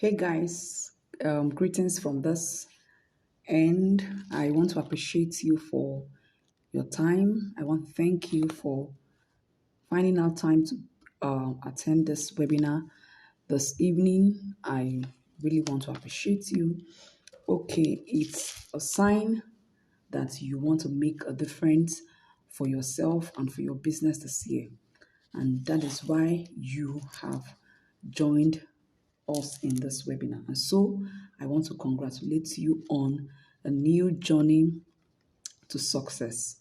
Hey guys, greetings from this, and I want to appreciate you for your time. I want to thank you for finding out time to attend this webinar this evening. I really want to appreciate you. Okay, it's a sign that you want to make a difference for yourself and for your business this year. And that is why you have joined us in this webinar. And so I want to congratulate you on a new journey to success.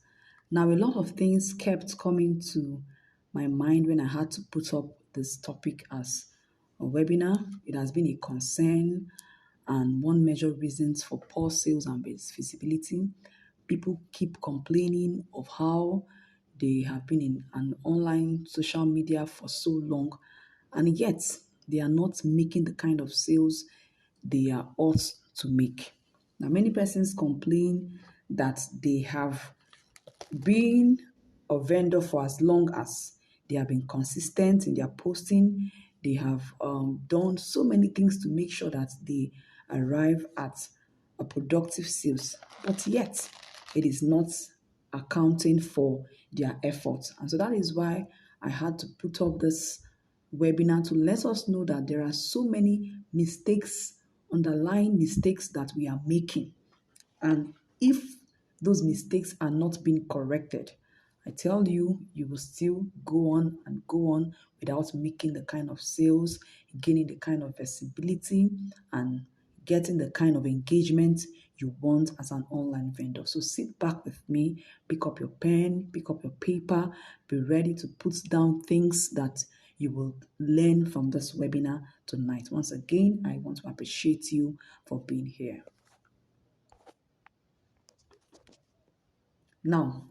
Now, a lot of things kept coming to my mind when I had to put up this topic as a webinar. It has been a concern and one major reasons for poor sales and visibility. People keep complaining of how they have been in an online social media for so long, and yet they are not making the kind of sales they are ought to make. Now, many persons complain that they have been a vendor for as long as they have been consistent in their posting. They have done so many things to make sure that they arrive at a productive sales, but yet it is not accounting for their efforts. And so that is why I had to put up this webinar to let us know that there are so many mistakes, underlying mistakes that we are making. And if those mistakes are not being corrected, I tell you, you will still go on and go on without making the kind of sales, gaining the kind of visibility, and getting the kind of engagement you want as an online vendor. So sit back with me, pick up your pen, pick up your paper, be ready to put down things that you will learn from this webinar tonight. Once again, I want to appreciate you for being here. Now,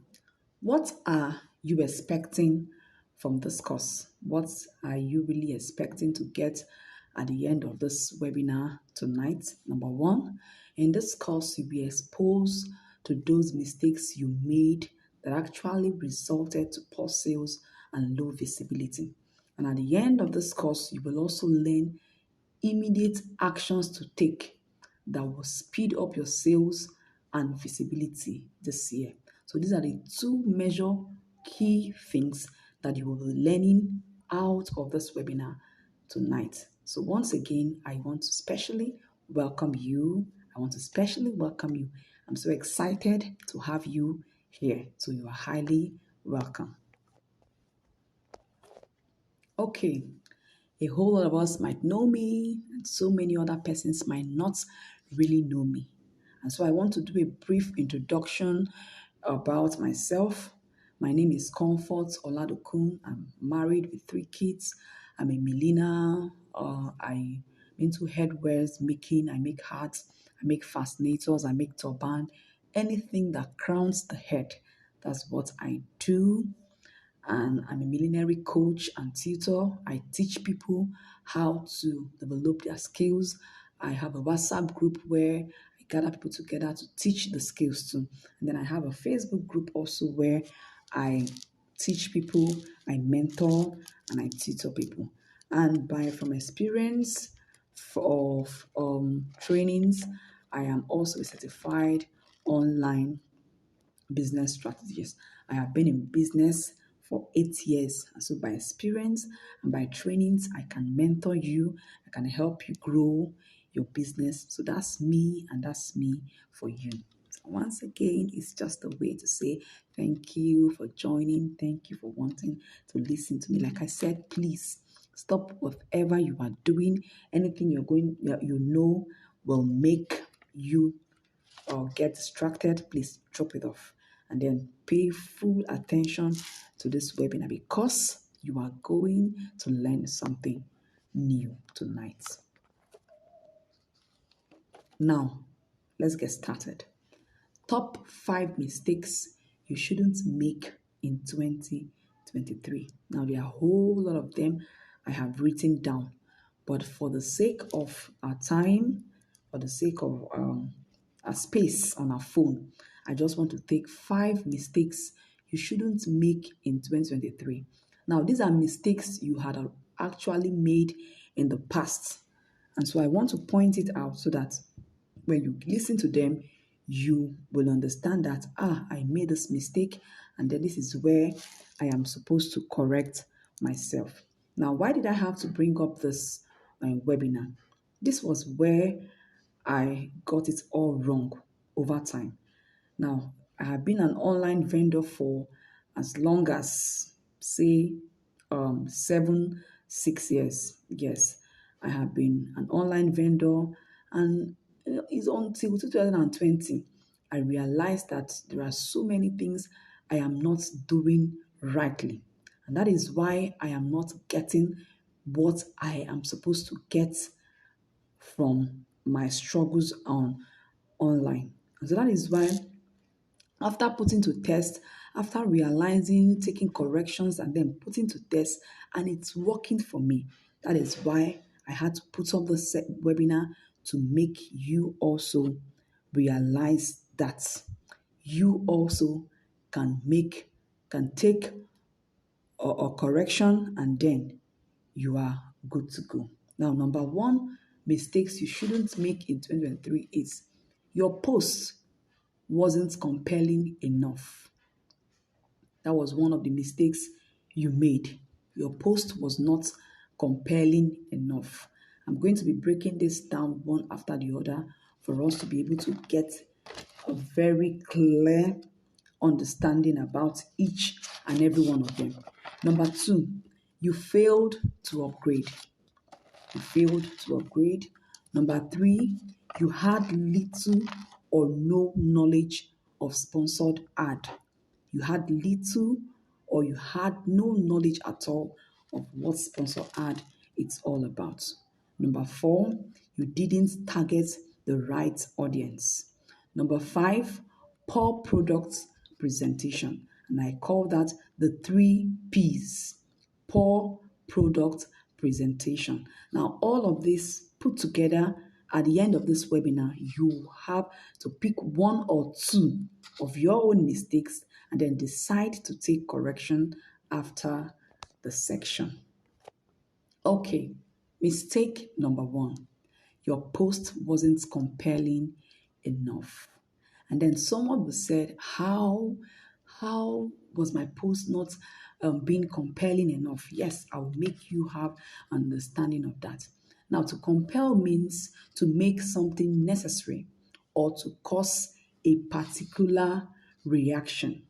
what are you expecting from this course? What are you really expecting to get at the end of this webinar tonight? Number one, in this course, you'll be exposed to those mistakes you made that actually resulted to poor sales and low visibility. And at the end of this course, you will also learn immediate actions to take that will speed up your sales and visibility this year. So these are the two major key things that you will be learning out of this webinar tonight. So once again, I want to specially welcome you. I want to specially welcome you. I'm so excited to have you here. So you are highly welcome. Okay, a whole lot of us might know me, and so many other persons might not really know me. And so I want to do a brief introduction about myself. My name is Comfort Oladokun. I'm married with 3 kids. I'm a milliner. I'm into headwears making. I make hats. I make fascinators. I make turban. Anything that crowns the head. That's what I do, and I'm a millinery coach and tutor. I teach people how to develop their skills. I have a WhatsApp group where I gather people together to teach the skills too. And then I have a Facebook group also where I teach people, I mentor, and I tutor people. And by from experience of trainings, I am also a certified online business strategist. I have been in business for 8 years. And so by experience and by trainings, I can mentor you. I can help you grow your business. So that's me and that's me for you. So once again, it's just a way to say thank you for joining. Thank you for wanting to listen to me. Like I said, please stop whatever you are doing. Anything you know will make you or get distracted, please drop it off and then pay full attention to this webinar because you are going to learn something new tonight. Now, let's get started. Top 5 mistakes you shouldn't make in 2023. Now, there are a whole lot of them I have written down, but for the sake of our time, for the sake of our space on our phone, I just want to take 5 mistakes you shouldn't make in 2023. Now, these are mistakes you had actually made in the past, And so I want to point it out so that when you listen to them, you will understand that, I made this mistake, and then this is where I am supposed to correct myself. Now, why did I have to bring up this webinar? This was where I got it all wrong over time. Now, I have been an online vendor for as long as, say, 6 years. Yes, I have been an online vendor, and it's until 2020 I realized that there are so many things I am not doing rightly, and that is why I am not getting what I am supposed to get from my struggles on online. And so that is why after putting to test, after realizing, taking corrections, and then putting to test, and it's working for me. That is why I had to put up this webinar to make you also realize that you also can take a correction, and then you are good to go. Now, number one mistakes you shouldn't make in 2023 is your post wasn't compelling enough. That was one of the mistakes you made. Your post was not compelling enough. I'm going to be breaking this down one after the other for us to be able to get a very clear understanding about each and every one of them. Number two, you failed to upgrade. You failed to upgrade. Number three, you had little or no knowledge of sponsored ad. You had little or you had no knowledge at all of what sponsored ad it's all about. Number four, you didn't target the right audience. Number five, poor product presentation. And I call that the 3 Ps: poor product presentation. Now, all of this put together at the end of this webinar, you have to pick one or two of your own mistakes and then decide to take correction after the section. Okay, mistake number one: your post wasn't compelling enough. And then someone will said, how was my post not being compelling enough? Yes, I will make you have understanding of that. Now, to compel means to make something necessary or to cause a particular reaction.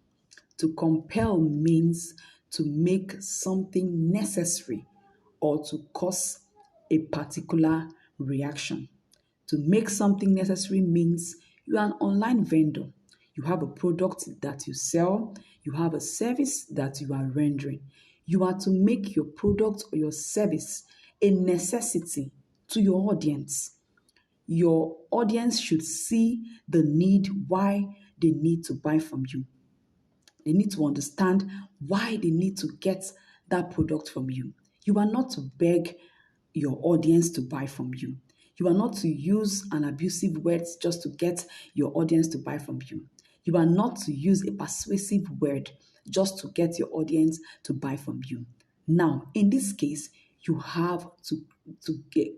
To compel means to make something necessary or to cause a particular reaction. To make something necessary means you are an online vendor. You have a product that you sell, you have a service that you are rendering. You are to make your product or your service a necessity to your audience. Your audience should see the need why they need to buy from you. They need to understand why they need to get that product from you. You are not to beg your audience to buy from you. You are not to use an abusive words just to get your audience to buy from you. You are not to use a persuasive word just to get your audience to buy from you. Now, in this case, you have to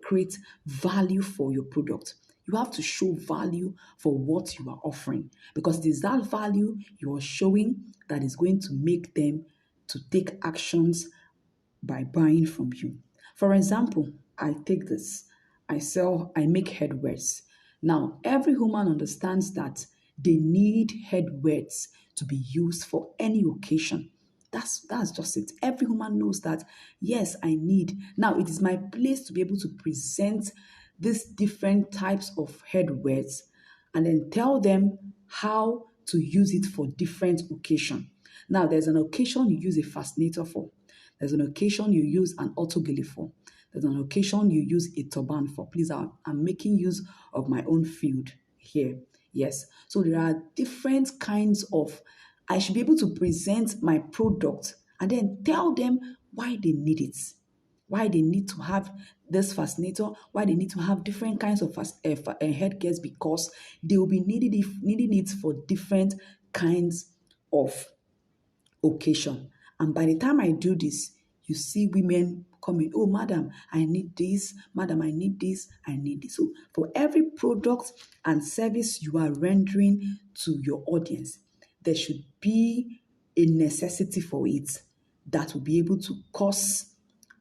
create value for your product. You have to show value for what you are offering because it is that value you are showing that is going to make them to take actions by buying from you. For example, I take this. I make headwears. Now, every woman understands that they need headwears to be used for any occasion. That's just it. Every woman knows that, yes, I need. Now, it is my place to be able to present these different types of headwears and then tell them how to use it for different occasion. Now, there's an occasion you use a fascinator for. There's an occasion you use an autogele for. There's an occasion you use a turban for. Please, I'm making use of my own field here. Yes. So there are different kinds of, I should be able to present my product and then tell them why they need it, why they need to have this fascinator, why they need to have different kinds of headgears because they will be needing it for different kinds of occasion. And by the time I do this, you see women coming. Oh, madam, I need this. Madam, I need this. I need this. So for every product and service you are rendering to your audience, there should be a necessity for it that will be able to cause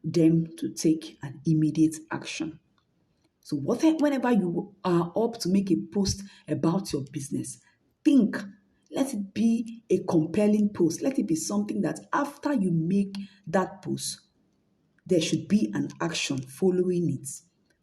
them to take an immediate action. So whenever you are up to make a post about your business, think, let it be a compelling post. Let it be something that after you make that post, there should be an action following it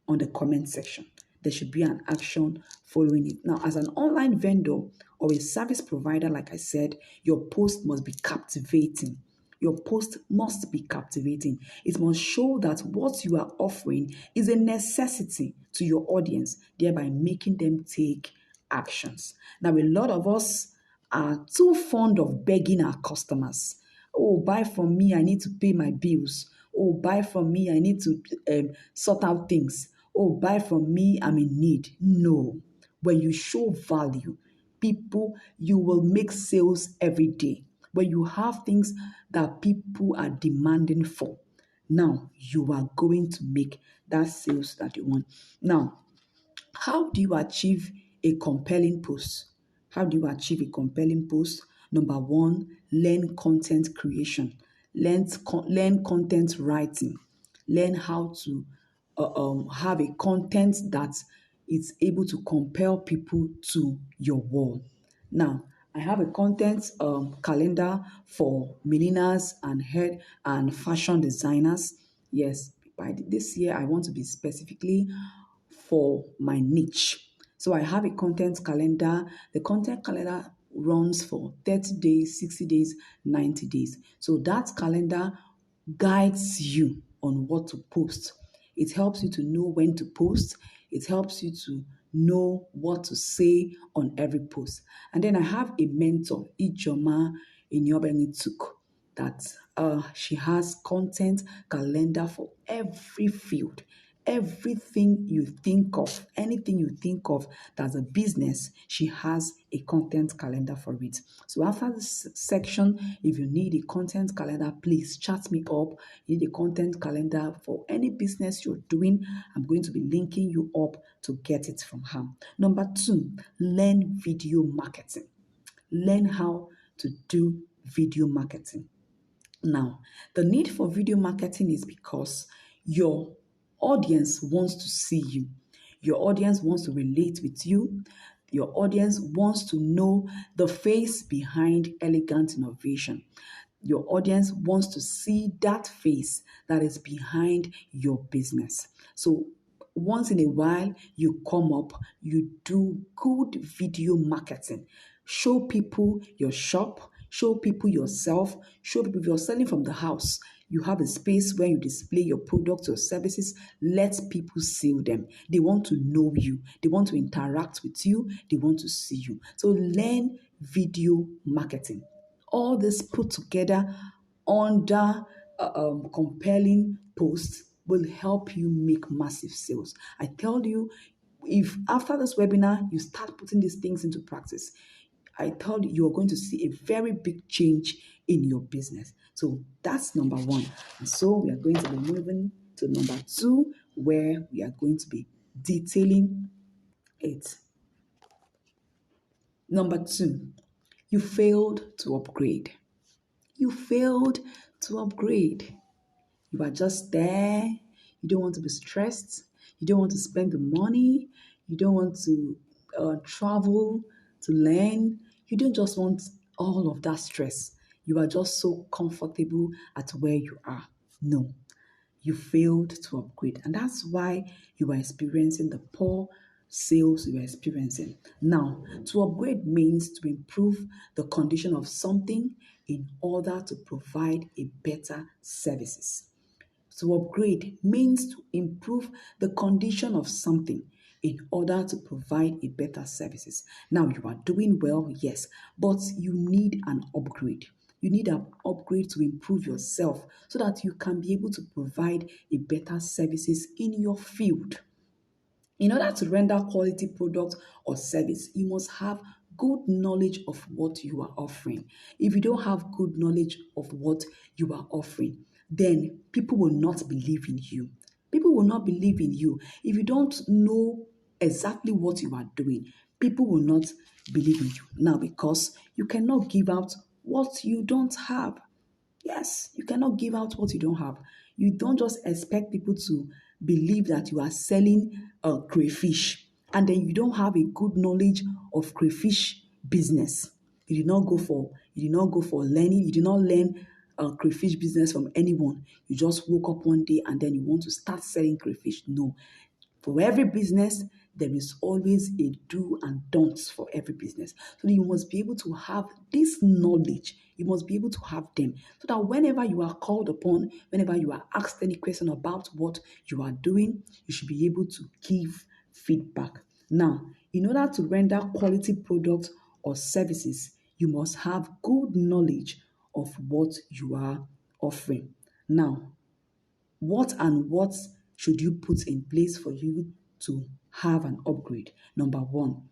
on the comment section. There should be an action following it. Now, as an online vendor or a service provider, like I said, your post must be captivating. Your post must be captivating. It must show that what you are offering is a necessity to your audience, thereby making them take actions. Now, a lot of us are too fond of begging our customers. Oh, buy from me, I need to pay my bills. Oh, buy from me, I need to sort out things. Oh, buy from me, I'm in need. No. When you show value, people, you will make sales every day. When you have things that people are demanding for, now you are going to make that sales that you want. Now, how do you achieve a compelling post? How do you achieve a compelling post? Number one, learn content creation, learn content writing, learn how to have a content that is able to compel people to your wall. Now, I have a content calendar for milliners and hair and fashion designers. Yes, by this year, I want to be specifically for my niche. So I have a content calendar. The content calendar runs for 30 days, 60 days, 90 days. So that calendar guides you on what to post. It helps you to know when to post. It helps you to know what to say on every post. And then I have a mentor, Ijoma Inyobengituk, that she has content calendar for every field. Everything you think of, anything you think of that's a business, she has a content calendar for it. So after this section, if you need a content calendar, please chat me up. You need a content calendar for any business you're doing, I'm going to be linking you up to get it from her. Number two, learn video marketing. Learn how to do video marketing. Now, the need for video marketing is because your audience wants to see you. Your audience wants to relate with you. Your audience wants to know the face behind elegant innovation. Your audience wants to see that face that is behind your business. So once in a while, you come up, you do good video marketing. Show people your shop, show people yourself, show people if you're selling from the house. You have a space where you display your products or services. Let people see them. They want to know you. They want to interact with you. They want to see you. So learn video marketing. All this put together under compelling posts will help you make massive sales. I tell you, if after this webinar you start putting these things into practice, I tell you, you're going to see a very big change in your business. So that's number one. And so we are going to be moving to number two, where we are going to be detailing it. Number two, you failed to upgrade. You failed to upgrade. You are just there. You don't want to be stressed. You don't want to spend the money. You don't want to travel to learn. You don't just want all of that stress. You are just so comfortable at where you are. No, you failed to upgrade. And that's why you are experiencing the poor sales you are experiencing. Now, to upgrade means to improve the condition of something in order to provide a better services. To upgrade means to improve the condition of something in order to provide a better services. Now you are doing well, yes, but you need an upgrade. You need an upgrade to improve yourself so that you can be able to provide a better services in your field. In order to render quality product or service, you must have good knowledge of what you are offering. If you don't have good knowledge of what you are offering, then people will not believe in you. People will not believe in you. If you don't know exactly what you are doing, people will not believe in you. Now, because you cannot give out what you don't have. Yes, you cannot give out what you don't have. You don't just expect people to believe that you are selling crayfish and then you don't have a good knowledge of crayfish business. You did not go for learning. You did not learn crayfish business from anyone. You just woke up one day and then you want to start selling crayfish. No, for every business, there is always a do and don'ts for every business. So you must be able to have this knowledge. You must be able to have them so that whenever you are called upon, whenever you are asked any question about what you are doing, you should be able to give feedback. Now, in order to render quality products or services, you must have good knowledge of what you are offering. Now, what should you put in place for you to have an upgrade? Number one,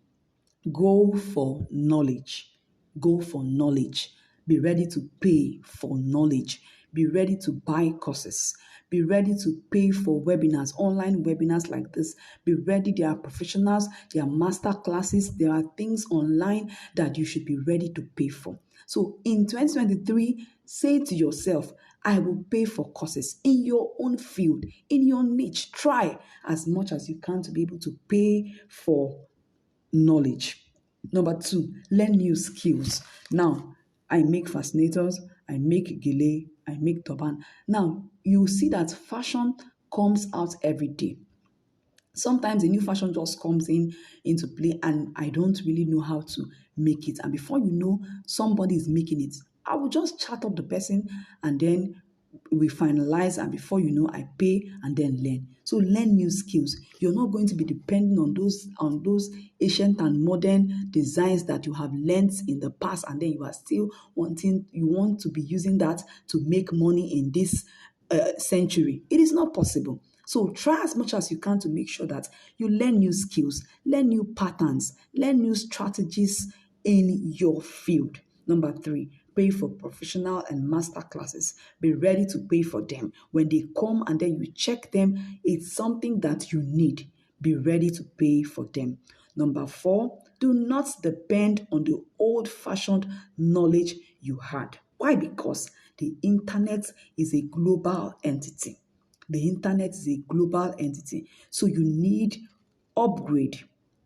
go for knowledge. Go for knowledge. Be ready to pay for knowledge. Be ready to buy courses. Be ready to pay for webinars, online webinars like this. Be ready. There are professionals, there are master classes, there are things online that you should be ready to pay for. So in 2023, say to yourself, I will pay for courses in your own field, in your niche. Try as much as you can to be able to pay for knowledge. Number two, learn new skills. Now, I make fascinators, I make gele, I make turban. Now, you see that fashion comes out every day. Sometimes a new fashion just comes into play and I don't really know how to make it. And before you know, somebody is making it. I will just chat up the person and then we finalize, and before you know, I pay and then learn. So learn new skills. You're not going to be depending on those ancient and modern designs that you have learned in the past, and then you are still you want to be using that to make money in this century. It is not possible. So try as much as you can to make sure that you learn new skills, learn new patterns, learn new strategies in your field. Number three, pay for professional and master classes. Be ready to pay for them. When they come and then you check them, it's something that you need. Be ready to pay for them. Number four, do not depend on the old fashioned knowledge you had. Why? Because the internet is a global entity. The internet is a global entity. So you need upgrade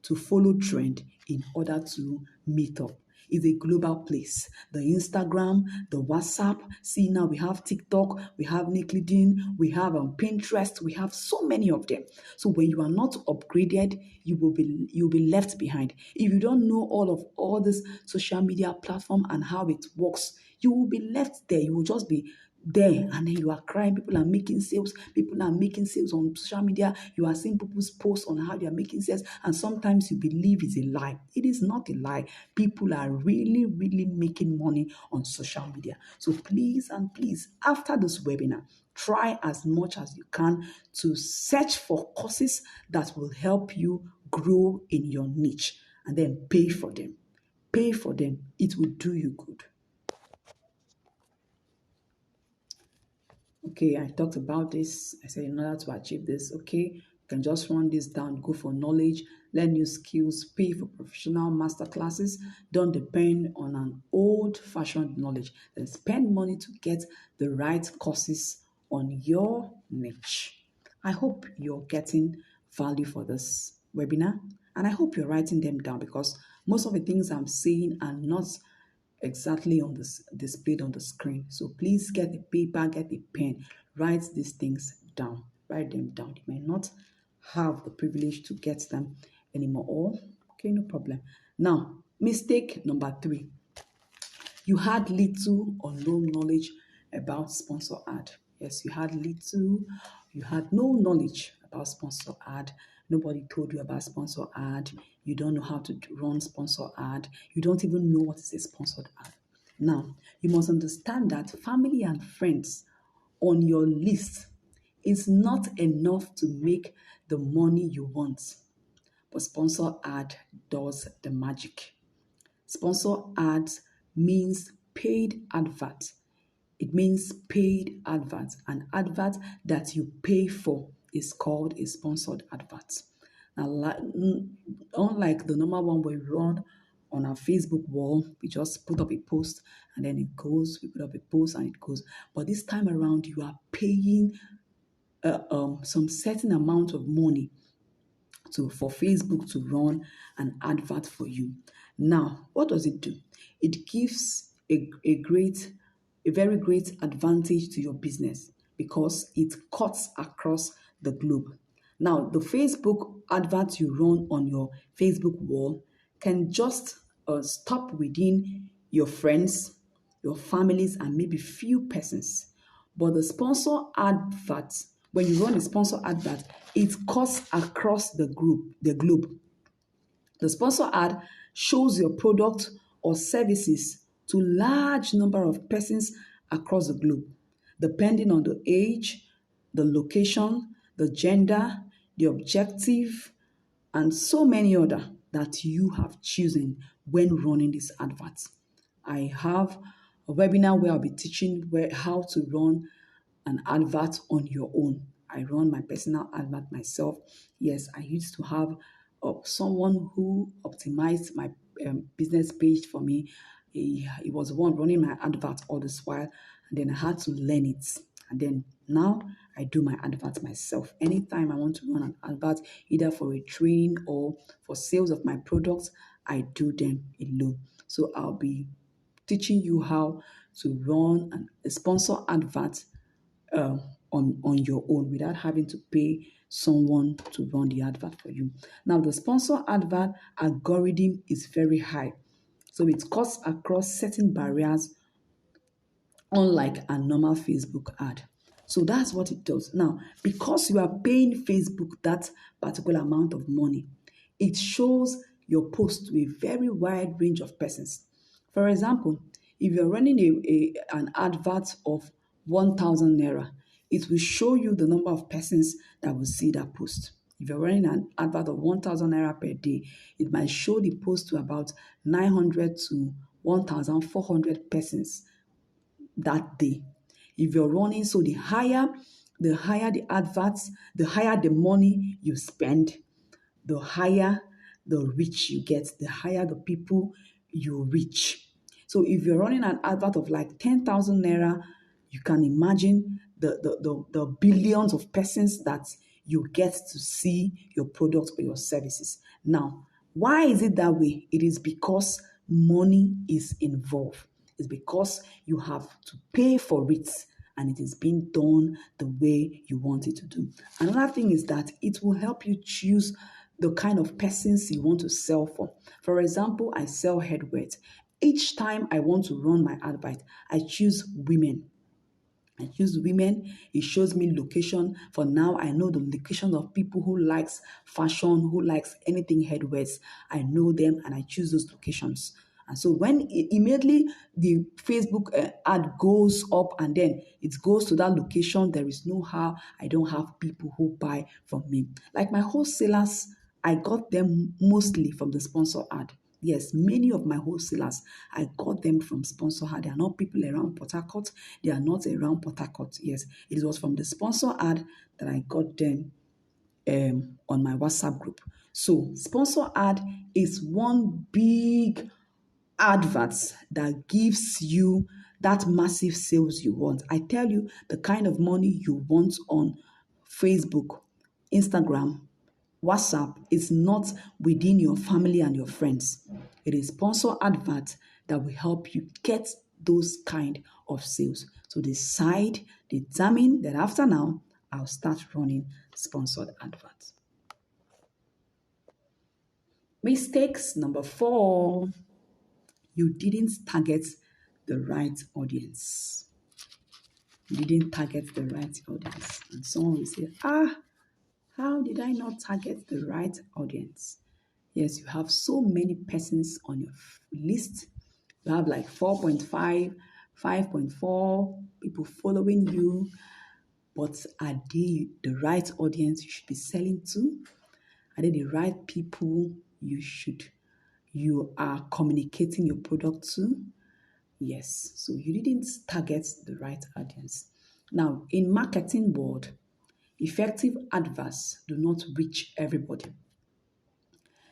to follow trend in order to meet up. It's a global place. The Instagram, the WhatsApp. See, now we have TikTok, we have LinkedIn, we have Pinterest, we have so many of them. So when you are not upgraded, you'll be left behind. If you don't know all this social media platform and how it works, you will be left there. You will just be there and then you are crying. People are making sales. People are making sales on social media. You are seeing people's posts on how they are making sales, and sometimes you believe it's a lie. It is not a lie. People are really, really making money on social media. So please and please, after this webinar, try as much as you can to search for courses that will help you grow in your niche and then pay for them. Pay for them. It will do you good. Okay, I talked about this. I said in order to achieve this, okay, you can just run this down, go for knowledge, learn new skills, pay for professional master classes. Don't depend on an old-fashioned knowledge. Then spend money to get the right courses on your niche. I hope you're getting value for this webinar, and I hope you're writing them down because most of the things I'm saying are not exactly on this displayed on the screen. So please get a paper, get a pen, write these things down. Write them down. You may not have the privilege to get them anymore. Or okay, no problem. Now, mistake number three. You had little or no knowledge about sponsor ad. Yes, you had no knowledge about sponsor ad. Nobody told you about sponsor ad. You don't know how to run sponsor ad. You don't even know what is a sponsored ad. Now, you must understand that family and friends on your list is not enough to make the money you want. But sponsor ad does the magic. Sponsor ads means paid advert It means paid advert. An advert that you pay for is called a sponsored advert. Now, unlike the normal one we run on our Facebook wall, we just put up a post and then it goes. We put up a post and it goes. But this time around, you are paying some certain amount of money for Facebook to run an advert for you. Now, what does it do? It gives a very great advantage to your business because it cuts across the globe. Now, the Facebook advert you run on your Facebook wall can just stop within your friends, your families, and maybe few persons. But the sponsor advert, when you run a sponsor advert, it cuts across the globe. The sponsor ad shows your product or services to large number of persons across the globe, depending on the age, the location, the gender, the objective, and so many other that you have chosen when running this advert. I have a webinar where I'll be teaching how to run an advert on your own. I run my personal advert myself. Yes, I used to have someone who optimized my business page for me. He was the one running my advert all this while, and then I had to learn it. And then now I do my advert myself. Anytime I want to run an advert, either for a training or for sales of my products, I do them alone. So I'll be teaching you how to run a sponsor advert on your own without having to pay someone to run the advert for you. Now, the sponsor advert algorithm is very high, so it cuts across certain barriers, unlike a normal Facebook ad. So that's what it does. Now, because you are paying Facebook that particular amount of money, it shows your post to a very wide range of persons. For example, if you're running an advert of 1,000 naira, it will show you the number of persons that will see that post. If you're running an advert of 1,000 naira per day, it might show the post to about 900 to 1,400 persons that day. If you're running, so the higher the adverts, the higher the money you spend, the higher the reach you get, the higher the people you reach. So if you're running an advert of like 10,000 naira, you can imagine the billions of persons that you get to see your product or your services. Now, why is it that way? It is because money is involved. It's because you have to pay for it and it is being done the way you want it to do. Another thing is that it will help you choose the kind of persons you want to sell for. For example, I sell headwear. Each time I want to run my advert, I choose women. I choose women. It shows me location. For now, I know the location of people who likes fashion, who likes anything headwears. I know them and I choose those locations. And so when immediately the Facebook ad goes up and then it goes to that location, there is no how I don't have people who buy from me. Like my wholesalers, I got them mostly from the sponsor ad. Yes, many of my wholesalers, I got them from sponsor ad. They are not people around Port Harcourt. They are not around Port Harcourt. Yes, it was from the sponsor ad that I got them on my WhatsApp group. So sponsor ad is one big adverts that gives you that massive sales you want. I tell you the kind of money you want on Facebook, Instagram, WhatsApp is not within your family and your friends. It is sponsor advert that will help you get those kind of sales. So determine that after now, I'll start running sponsored adverts. Mistakes number 4. You didn't target the right audience. You didn't target the right audience. And someone will say, how did I not target the right audience? Yes, you have so many persons on your list. You have like 4.5, 5.4 people following you. But are they the right audience you should be selling to? Are they the right people you are communicating your product to? Yes, so you didn't target the right audience. Now, in marketing world, effective adverts do not reach everybody.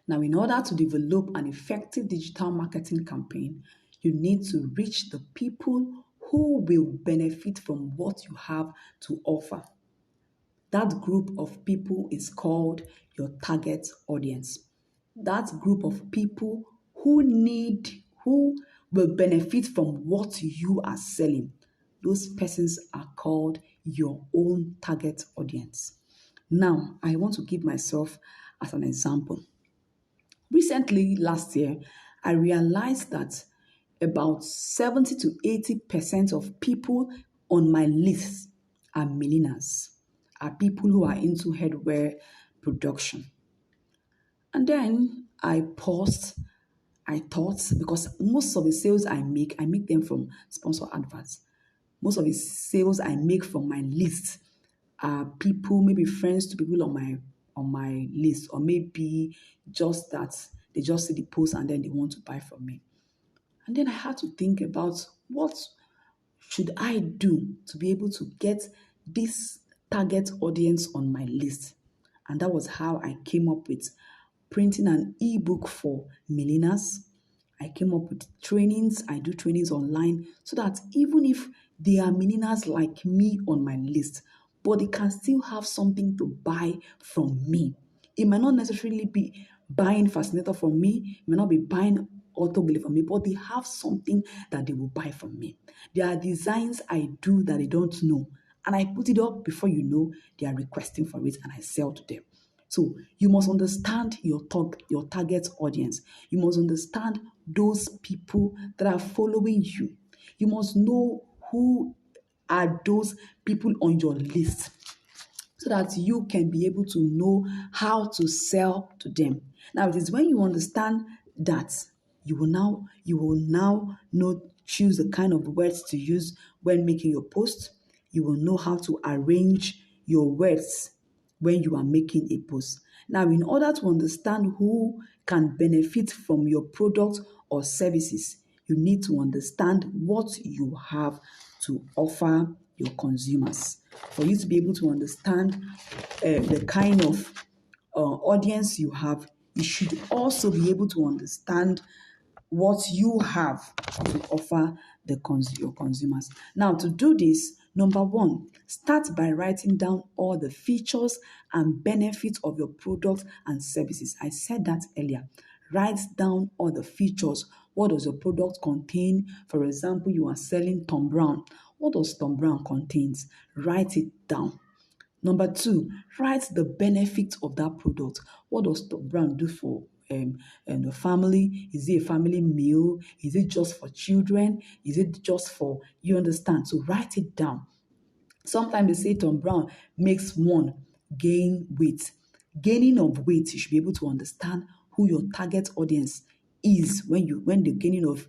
Now, in order to develop an effective digital marketing campaign, you need to reach the people who will benefit from what you have to offer. That group of people is called your target audience. That group of people who will benefit from what you are selling. Those persons are called your own target audience. Now, I want to give myself as an example. Recently, last year, I realized that about 70 to 80% of people on my list are millennials, are people who are into headwear production. And then I paused. I thought, because most of the sales I make them from sponsor adverts. Most of the sales I make from my list are people, maybe friends to people on my list, or maybe just that they just see the post and then they want to buy from me. And then I had to think about what should I do to be able to get this target audience on my list. And that was how I came up with printing an ebook for millennials. I came up with trainings. I do trainings online so that even if they are millennials like me on my list, but they can still have something to buy from me. It might not necessarily be buying fascinator from me, it might not be buying autograph from me, but they have something that they will buy from me. There are designs I do that they don't know, and I put it up before you know they are requesting for it, and I sell to them. So you must understand your target audience. You must understand those people that are following you. You must know who are those people on your list so that you can be able to know how to sell to them. Now, it is when you understand that you will now know choose the kind of words to use when making your post. You will know how to arrange your words when you are making a post. Now, in order to understand who can benefit from your product or services, you need to understand what you have to offer your consumers. For you to be able to understand the kind of audience you have, you should also be able to understand what you have to offer your consumers. Now, to do this, number one, start by writing down all the features and benefits of your product and services. I said that earlier. Write down all the features. What does your product contain? For example, you are selling Tom Brown. What does Tom Brown contains? Write it down. Number two, write the benefits of that product. What does the brand do for the family? Is it a family meal? Is it just for children? Is it just for, you understand? So write it down. Sometimes they say Tom Brown makes one gain weight. Gaining of weight, you should be able to understand who your target audience is when the gaining of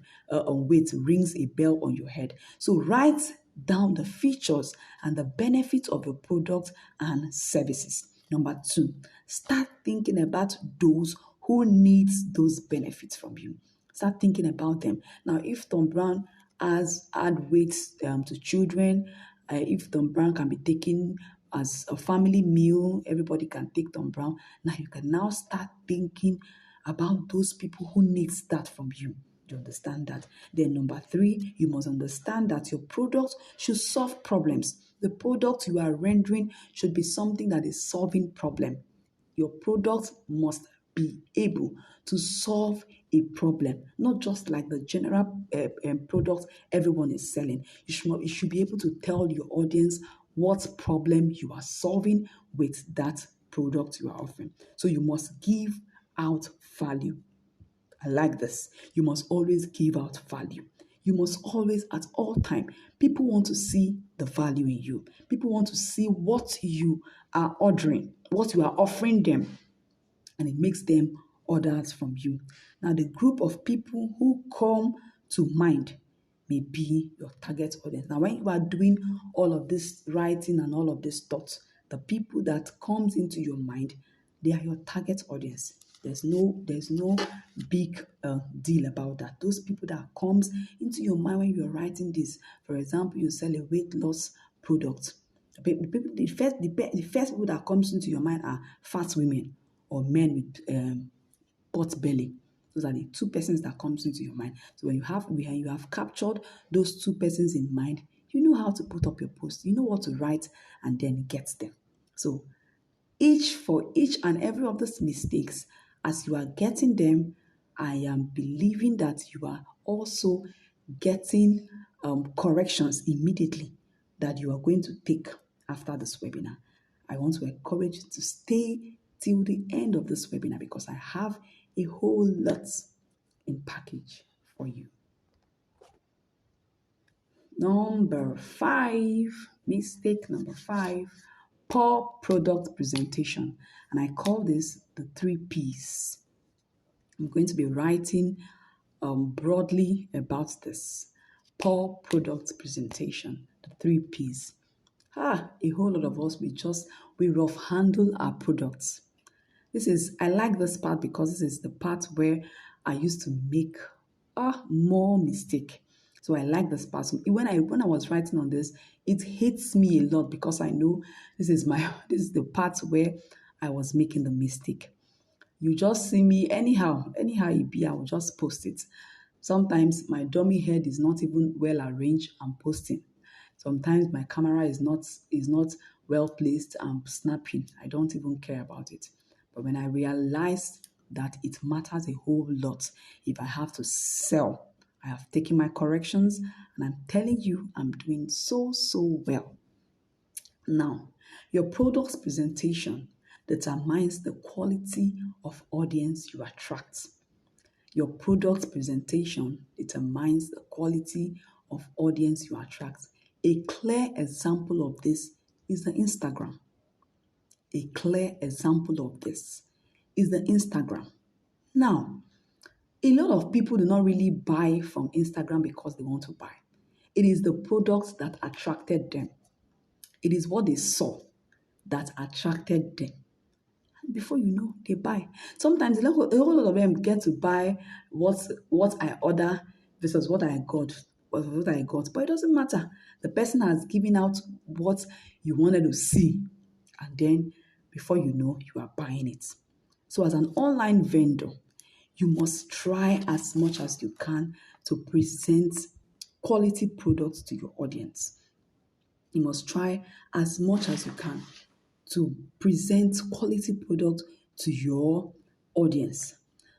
weight rings a bell on your head. So write down the features and the benefits of your product and services. Number two, start thinking about those who needs those benefits from you. Start thinking about them. Now, if Tom Brown has add weights to children, if Tom Brown can be taken as a family meal, everybody can take Tom Brown. Now you can now start thinking about those people who needs that from you. Do you understand that? Then number three, you must understand that your product should solve problems. The product you are rendering should be something that is solving problem. Your product must be able to solve a problem, not just like the general product everyone is selling. You should be able to tell your audience what problem you are solving with that product you are offering. So you must give out value. I like this. You must always give out value. You must always, at all time, people want to see the value in you. People want to see what you are ordering, what you are offering them, and it makes them orders from you. Now, the group of people who come to mind may be your target audience. Now, when you are doing all of this writing and all of this thoughts, the people that comes into your mind, they are your target audience. There's no big deal about that. Those people that comes into your mind when you're writing this, for example, you sell a weight loss product. The first people that comes into your mind are fat women or men with pot belly. Those are the two persons that comes into your mind. So when you have captured those two persons in mind, you know how to put up your post. You know what to write and then get them. So each and every of these mistakes, as you are getting them, I am believing that you are also getting corrections immediately that you are going to take after this webinar. I want to encourage you to stay till the end of this webinar because I have a whole lot in package for you. Mistake number five, poor product presentation. And I call this the 3 Ps. I'm going to be writing broadly about this. Poor product presentation, the 3 Ps. A whole lot of us, we rough handle our products. I like this part because this is the part where I used to make more mistake. So I like this part. So when I was writing on this, it hits me a lot because I know this is the part where I was making the mistake. You just see me anyhow it be, I will just post it. Sometimes my dummy head is not even well arranged, I'm posting. Sometimes my camera is not well placed, I'm snapping. I don't even care about it. But when I realized that it matters a whole lot if I have to sell, I have taken my corrections and I'm telling you I'm doing so well. Now, your product's presentation determines the quality of audience you attract. Your product presentation determines the quality of audience you attract. A clear example of this is the Instagram. A clear example of this is the Instagram. Now, a lot of people do not really buy from Instagram because they want to buy. It is the products that attracted them. It is what they saw that attracted them. Before you know, they buy. Sometimes a whole lot of them get to buy what I order versus what I got. But it doesn't matter. The person has given out what you wanted to see. And then before you know, you are buying it. So as an online vendor, you must try as much as you can to present quality products to your audience. You must try as much as you can to present quality product to your audience.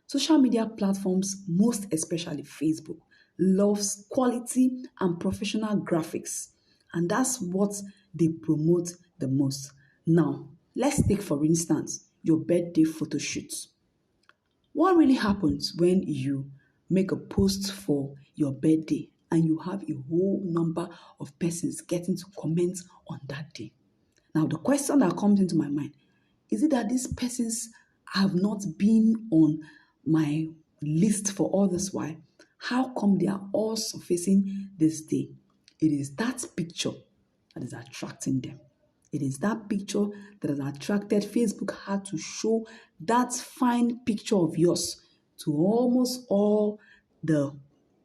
Social media platforms, most especially Facebook, loves quality and professional graphics, and that's what they promote the most. Now, let's take for instance your birthday photo shoot. What really happens when you make a post for your birthday and you have a whole number of persons getting to comment on that day? Now, the question that comes into my mind, is it that these persons have not been on my list for all this while? How come they are all surfacing this day? It is that picture that is attracting them. It is that picture that has attracted. Facebook had to show that fine picture of yours to almost all the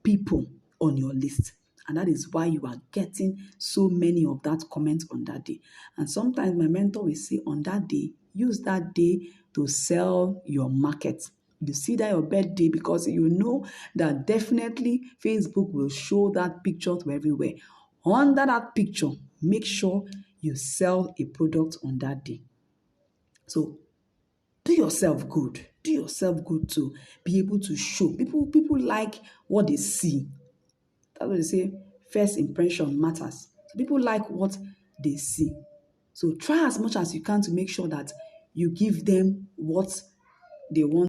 people on your list. And that is why you are getting so many of that comments on that day. And sometimes my mentor will say on that day, use that day to sell your market. You see that your birthday because you know that definitely Facebook will show that picture to everywhere. Under that picture, make sure you sell a product on that day. So do yourself good. Do yourself good to be able to show. People like what they see. That's what they say. First impression matters. So people like what they see. So try as much as you can to make sure that you give them what they want